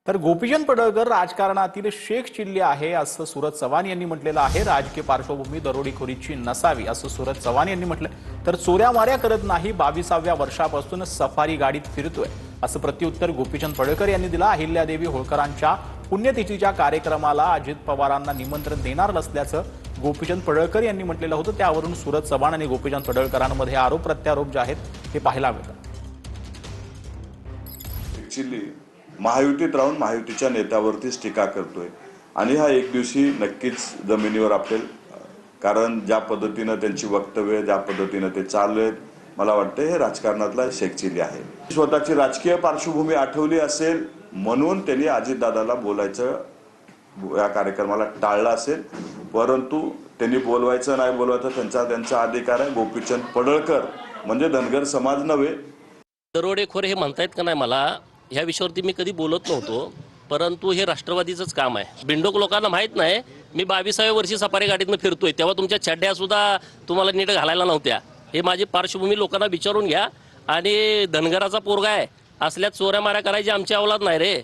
तर गोपीचंद पडळकर राजकारणातील शेख चिल्ली आहे असं सूरज चव्हाण यांनी म्हटलेलं आहे। राजकीय पार्श्वभूमी दरोडेखोरीची नसावी असं सूरज चव्हाण यांनी म्हटलं। तर चोऱ्या माऱ्या करत नाही, 22व्या वर्षापासून सफारी गाडीत फिरतोय असं प्रत्युत्तर गोपीचंद पडळकर यांनी दिलं। अहिल्यादेवी होळकरांच्या पुण्यतिथीच्या कार्यक्रमाला अजित पवारांना निमंत्रण देणार नसल्याचं गोपीचंद पडळकर यांनी म्हटलेलं होतं। त्यावरून सूरज चव्हाण आणि गोपीचंद पडळकरांमध्ये आरोप प्रत्यारोप जे आहेत हे पाहायला मिळतात। महायुतीत राहून महायुतीच्या नेत्यावरतीच टीका करतोय आणि हा एक दिवशी नक्कीच जमिनीवर आपलेल। कारण ज्या पद्धतीने त्यांची वक्तव्य, ज्या पद्धतीने ते चाललेत, मला वाटतं हे राजकारणातला शेख चिल्ली आहे। स्वतःची राजकीय पार्श्वभूमी आठवली असेल म्हणून त्यांनी अजितदादाला बोलायचं या कार्यक्रमाला टाळलं असेल, परंतु त्यांनी बोलवायचं नाही बोलवायचं त्यांचा अधिकार आहे। गोपीचंद पडळकर म्हणजे धनगर समाज नव्हे, दरोडेखोर हे म्हणतायत का नाही, मला ह्या विषयावरती मी कधी बोलत नव्हतो, परंतु हे राष्ट्रवादीचंच काम आहे। बिंडोक लोकांना माहीत नाही मी 22व्या वर्षी सफारी गाडीतनं फिरतोय, तेव्हा तुमच्या चड्ड्या सुद्धा तुम्हाला नीट घालायला नव्हत्या। हे माझी पार्श्वभूमी लोकांना विचारून घ्या। आणि धनगराचा पोरगा आहे, असल्या चोऱ्या माऱ्या करायची आमची अवलाद नाही रे।